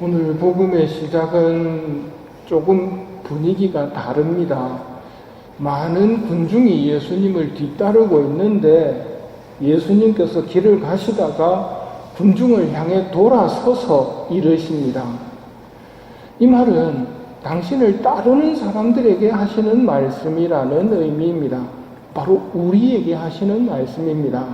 오늘 복음의 시작은 조금 분위기가 다릅니다. 많은 군중이 예수님을 뒤따르고 있는데 예수님께서 길을 가시다가 군중을 향해 돌아서서 이르십니다. 이 말은 당신을 따르는 사람들에게 하시는 말씀이라는 의미입니다. 바로 우리에게 하시는 말씀입니다.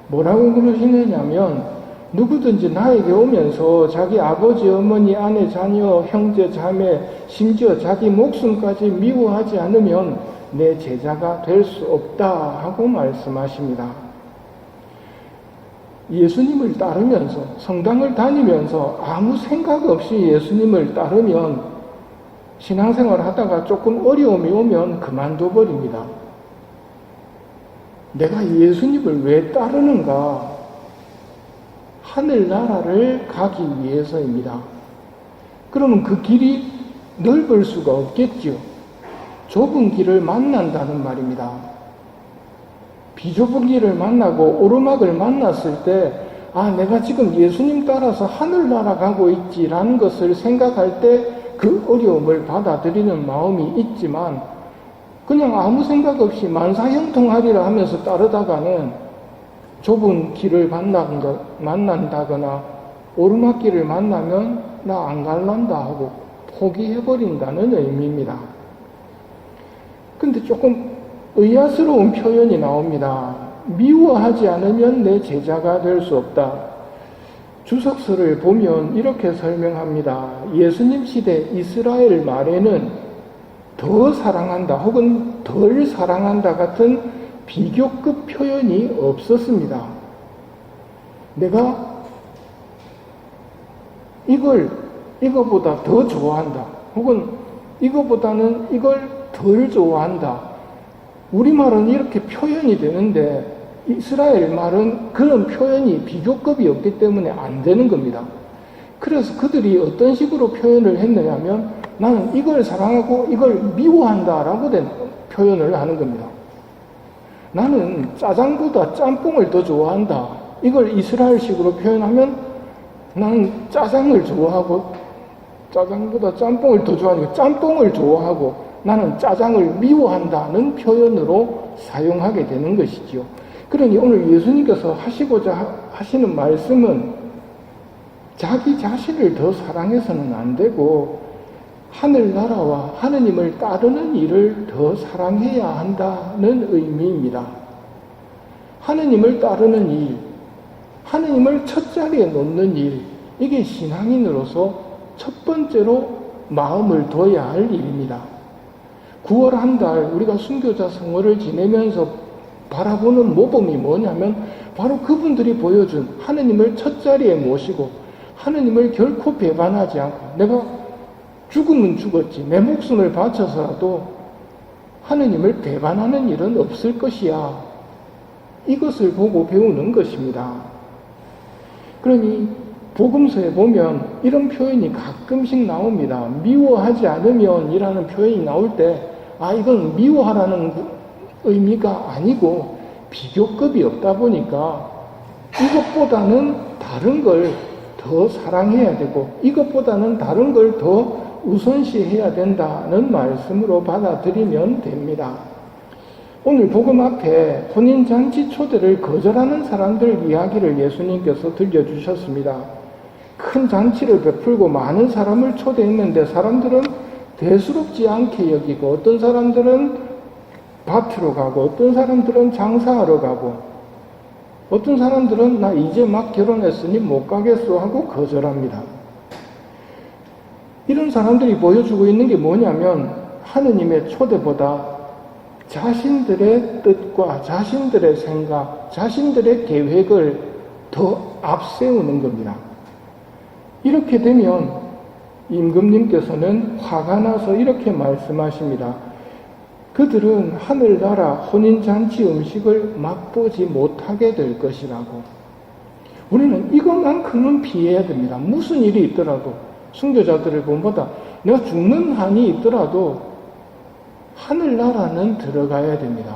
뭐라고 그러시느냐면 누구든지 나에게 오면서 자기 아버지, 어머니, 아내, 자녀, 형제, 자매, 심지어 자기 목숨까지 미워하지 않으면 내 제자가 될 수 없다 하고 말씀하십니다. 예수님을 따르면서 성당을 다니면서 아무 생각 없이 예수님을 따르면 신앙생활 하다가 조금 어려움이 오면 그만둬버립니다. 내가 예수님을 왜 따르는가? 하늘나라를 가기 위해서입니다. 그러면 그 길이 넓을 수가 없겠죠. 좁은 길을 만난다는 말입니다. 비좁은 길을 만나고 오르막을 만났을 때 내가 지금 예수님 따라서 하늘나라 가고 있지라는 것을 생각할 때 그 어려움을 받아들이는 마음이 있지만 그냥 아무 생각 없이 만사형통하리라 하면서 따르다가는 좁은 길을 만난다거나 오르막길을 만나면 나 안 갈란다 하고 포기해버린다는 의미입니다. 근데 조금 의아스러운 표현이 나옵니다. 미워하지 않으면 내 제자가 될 수 없다. 주석서를 보면 이렇게 설명합니다. 예수님 시대 이스라엘 말에는 더 사랑한다 혹은 덜 사랑한다 같은 비교급 표현이 없었습니다. 내가 이거보다 더 좋아한다 혹은 이거보다는 이걸 덜 좋아한다. 우리말은 이렇게 표현이 되는데 이스라엘 말은 그런 표현이 비교급이 없기 때문에 안 되는 겁니다. 그래서 그들이 어떤 식으로 표현을 했느냐면 나는 이걸 사랑하고 이걸 미워한다라고 된 표현을 하는 겁니다. 나는 짜장보다 짬뽕을 더 좋아한다. 이걸 이스라엘식으로 표현하면 나는 짜장을 좋아하고 짜장보다 짬뽕을 더 좋아하니까 짬뽕을 좋아하고 나는 짜장을 미워한다는 표현으로 사용하게 되는 것이지요. 그러니 오늘 예수님께서 하시고자 하시는 말씀은 자기 자신을 더 사랑해서는 안 되고 하늘나라와 하느님을 따르는 일을 더 사랑해야 한다는 의미입니다. 하느님을 따르는 일, 하느님을 첫 자리에 놓는 일, 이게 신앙인으로서 첫 번째로 마음을 둬야 할 일입니다. 9월 한 달 우리가 순교자 성월을 지내면서 바라보는 모범이 뭐냐면 바로 그분들이 보여준 하느님을 첫 자리에 모시고 하느님을 결코 배반하지 않고 내가 죽으면 죽었지 내 목숨을 바쳐서라도 하느님을 배반하는 일은 없을 것이야. 이것을 보고 배우는 것입니다. 그러니 복음서에 보면 이런 표현이 가끔씩 나옵니다. 미워하지 않으면 이라는 표현이 나올 때 이건 미워하라는 의미가 아니고 비교급이 없다 보니까 이것보다는 다른 걸 더 사랑해야 되고 이것보다는 다른 걸 더 우선시해야 된다는 말씀으로 받아들이면 됩니다. 오늘 복음 앞에 혼인잔치 초대를 거절하는 사람들 이야기를 예수님께서 들려주셨습니다. 큰 잔치를 베풀고 많은 사람을 초대했는데 사람들은 대수롭지 않게 여기고 어떤 사람들은 밭으로 가고 어떤 사람들은 장사하러 가고 어떤 사람들은 나 이제 막 결혼했으니 못 가겠어 하고 거절합니다. 이런 사람들이 보여주고 있는 게 뭐냐면 하느님의 초대보다 자신들의 뜻과 자신들의 생각, 자신들의 계획을 더 앞세우는 겁니다. 이렇게 되면 임금님께서는 화가 나서 이렇게 말씀하십니다. 그들은 하늘나라 혼인잔치 음식을 맛보지 못하게 될 것이라고. 우리는 이것만큼은 피해야 됩니다. 무슨 일이 있더라도 순교자들을 본보다 내가 죽는 한이 있더라도 하늘나라는 들어가야 됩니다.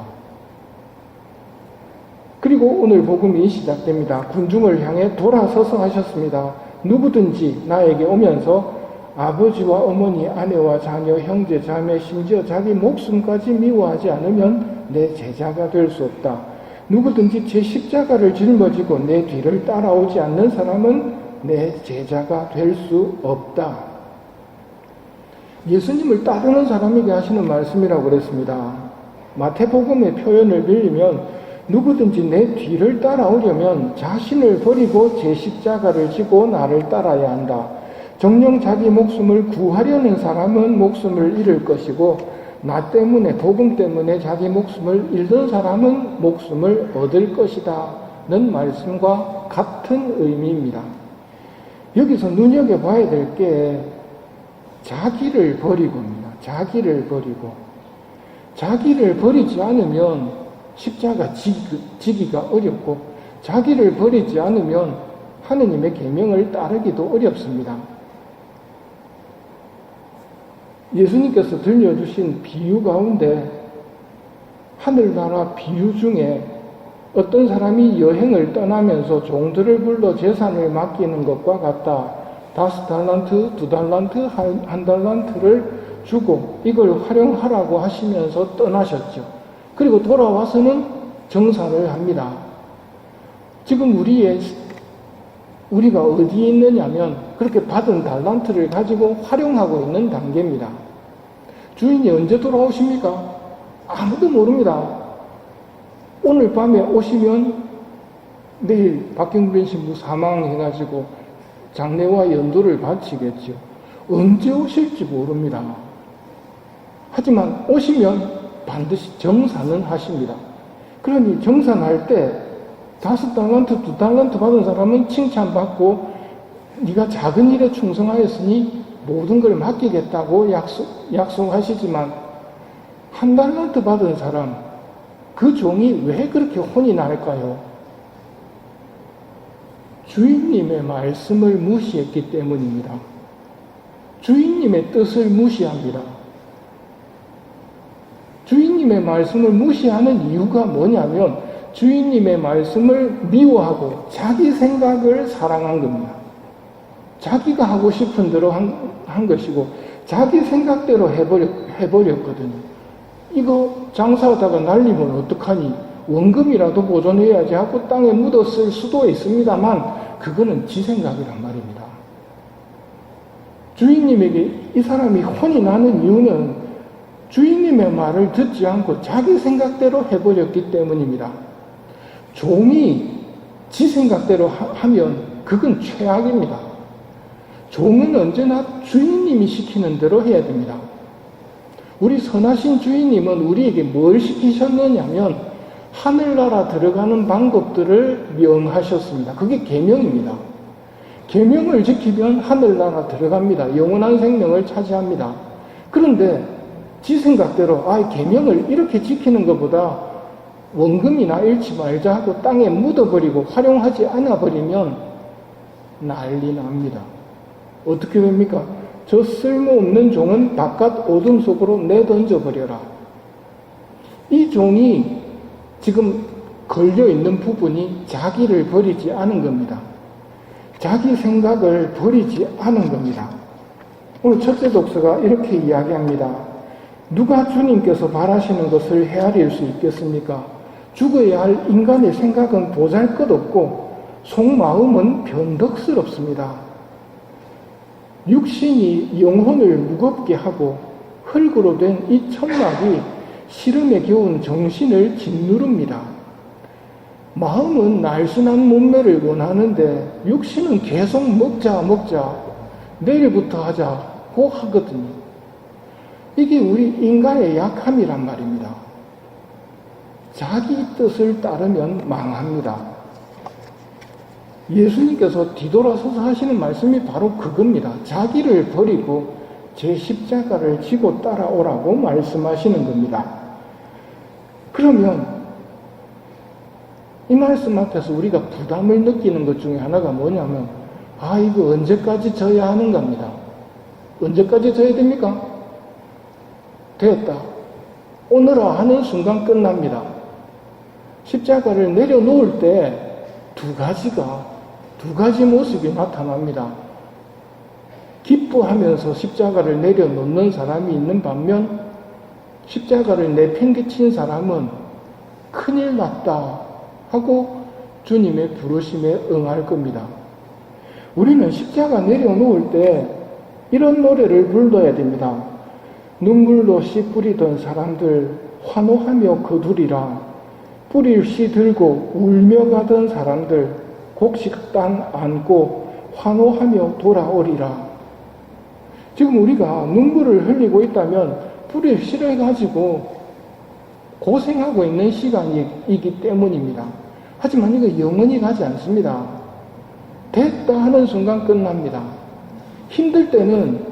그리고 오늘 복음이 시작됩니다. 군중을 향해 돌아서서 하셨습니다. 누구든지 나에게 오면서 아버지와 어머니, 아내와 자녀, 형제, 자매, 심지어 자기 목숨까지 미워하지 않으면 내 제자가 될 수 없다. 누구든지 제 십자가를 짊어지고 내 뒤를 따라오지 않는 사람은 내 제자가 될 수 없다. 예수님을 따르는 사람에게 하시는 말씀이라고 그랬습니다. 마태복음의 표현을 빌리면 누구든지 내 뒤를 따라오려면 자신을 버리고 제 십자가를 지고 나를 따라야 한다. 정녕 자기 목숨을 구하려는 사람은 목숨을 잃을 것이고 나 때문에, 복음 때문에 자기 목숨을 잃던 사람은 목숨을 얻을 것이다 는 말씀과 같은 의미입니다. 여기서 눈여겨봐야 될 게 자기를 버리고입니다. 자기를 버리고. 자기를 버리지 않으면 십자가 지기가 어렵고, 자기를 버리지 않으면 하느님의 계명을 따르기도 어렵습니다. 예수님께서 들려주신 비유 가운데 하늘나라 비유 중에 어떤 사람이 여행을 떠나면서 종들을 불러 재산을 맡기는 것과 같다. 5달란트, 2달란트, 1달란트를 주고 이걸 활용하라고 하시면서 떠나셨죠. 그리고 돌아와서는 정산을 합니다. 지금 우리가 어디에 있느냐면 그렇게 받은 달란트를 가지고 활용하고 있는 단계입니다. 주인이 언제 돌아오십니까? 아무도 모릅니다. 오늘 밤에 오시면 내일 박경빈 신부 사망해가지고 장례와 연도를 바치겠죠. 언제 오실지 모릅니다. 하지만 오시면 반드시 정산은 하십니다. 그러니 정산할 때 5달란트, 2달란트 받은 사람은 칭찬받고 네가 작은 일에 충성하였으니 모든 걸 맡기겠다고 약속하시지만 1달란트 받은 사람, 그 종이 왜 그렇게 혼이 날까요? 주인님의 말씀을 무시했기 때문입니다. 주인님의 뜻을 무시합니다. 주인님의 말씀을 무시하는 이유가 뭐냐면 주인님의 말씀을 미워하고 자기 생각을 사랑한 겁니다. 자기가 하고 싶은 대로 한 것이고 자기 생각대로 해버렸거든요. 이거 장사하다가 날리면 어떡하니? 원금이라도 보존해야지 하고 땅에 묻었을 수도 있습니다만 그거는 지 생각이란 말입니다. 주인님에게 이 사람이 혼이 나는 이유는 주인님의 말을 듣지 않고 자기 생각대로 해버렸기 때문입니다. 종이 지 생각대로 하면 그건 최악입니다. 종은 언제나 주인님이 시키는 대로 해야 됩니다. 우리 선하신 주인님은 우리에게 뭘 시키셨느냐면 하늘나라 들어가는 방법들을 명하셨습니다. 그게 계명입니다. 계명을 지키면 하늘나라 들어갑니다. 영원한 생명을 차지합니다. 그런데 지 생각대로 계명을 이렇게 지키는 것보다 원금이나 잃지 말자 하고 땅에 묻어버리고 활용하지 않아버리면 난리 납니다. 어떻게 됩니까? 저 쓸모없는 종은 바깥 어둠 속으로 내던져버려라. 이 종이 지금 걸려있는 부분이 자기를 버리지 않은 겁니다. 자기 생각을 버리지 않은 겁니다. 오늘 첫째 독서가 이렇게 이야기합니다. 누가 주님께서 바라시는 것을 헤아릴 수 있겠습니까? 죽어야 할 인간의 생각은 보잘것없고 속마음은 변덕스럽습니다. 육신이 영혼을 무겁게 하고 흙으로 된 이 천막이 시름에 겨운 정신을 짓누릅니다. 마음은 날씬한 몸매를 원하는데 육신은 계속 먹자 내일부터 하자고 하거든요. 이게 우리 인간의 약함이란 말입니다. 자기 뜻을 따르면 망합니다. 예수님께서 뒤돌아서서 하시는 말씀이 바로 그겁니다. 자기를 버리고 제 십자가를 지고 따라오라고 말씀하시는 겁니다. 그러면 이 말씀 앞에서 우리가 부담을 느끼는 것 중에 하나가 뭐냐면 이거 언제까지 져야 하는 겁니다. 언제까지 져야 됩니까? 됐다. 오늘아 하는 순간 끝납니다. 십자가를 내려놓을 때 두 두 가지 모습이 나타납니다. 기뻐하면서 십자가를 내려놓는 사람이 있는 반면 십자가를 내팽개친 사람은 큰일 났다 하고 주님의 부르심에 응할 겁니다. 우리는 십자가 내려놓을 때 이런 노래를 불러야 됩니다. 눈물로 씨 뿌리던 사람들 환호하며 거두리라. 뿌릴 씨 들고 울며 가던 사람들 곡식단 안고 환호하며 돌아오리라. 지금 우리가 눈물을 흘리고 있다면 뿌릴 씨를 가지고 고생하고 있는 시간이기 때문입니다. 하지만 이거 영원히 가지 않습니다. 됐다 하는 순간 끝납니다. 힘들 때는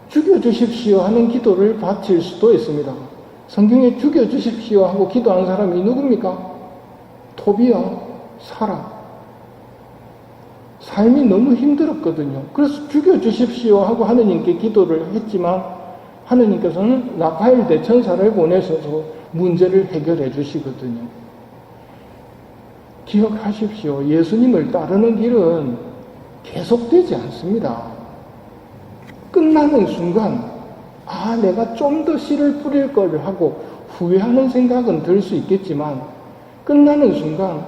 죽여주십시오 하는 기도를 바칠 수도 있습니다. 성경에 죽여주십시오 하고 기도하는 사람이 누굽니까? 토비야, 사라. 삶이 너무 힘들었거든요. 그래서 죽여주십시오 하고 하느님께 기도를 했지만 하느님께서는 라파엘 대천사를 보내셔서 문제를 해결해 주시거든요. 기억하십시오. 예수님을 따르는 길은 계속되지 않습니다. 끝나는 순간 내가 좀 더 씨를 뿌릴 걸 하고 후회하는 생각은 들 수 있겠지만 끝나는 순간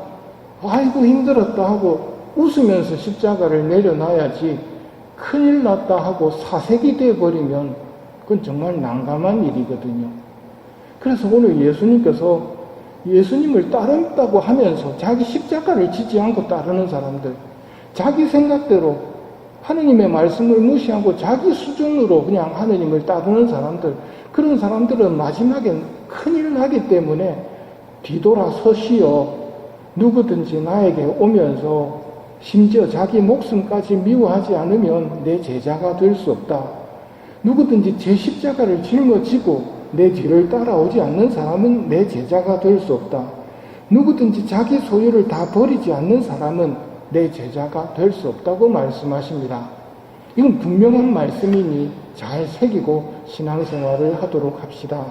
아이고 힘들었다 하고 웃으면서 십자가를 내려놔야지 큰일 났다 하고 사색이 되어버리면 그건 정말 난감한 일이거든요. 그래서 오늘 예수님께서 예수님을 따른다고 하면서 자기 십자가를 지지 않고 따르는 사람들, 자기 생각대로 하느님의 말씀을 무시하고 자기 수준으로 그냥 하느님을 따르는 사람들, 그런 사람들은 마지막엔 큰일 나기 때문에 뒤돌아서시어 누구든지 나에게 오면서 심지어 자기 목숨까지 미워하지 않으면 내 제자가 될 수 없다. 누구든지 제 십자가를 짊어지고 내 뒤를 따라오지 않는 사람은 내 제자가 될 수 없다. 누구든지 자기 소유를 다 버리지 않는 사람은 내 제자가 될 수 없다고 말씀하십니다. 이건 분명한 말씀이니 잘 새기고 신앙생활을 하도록 합시다.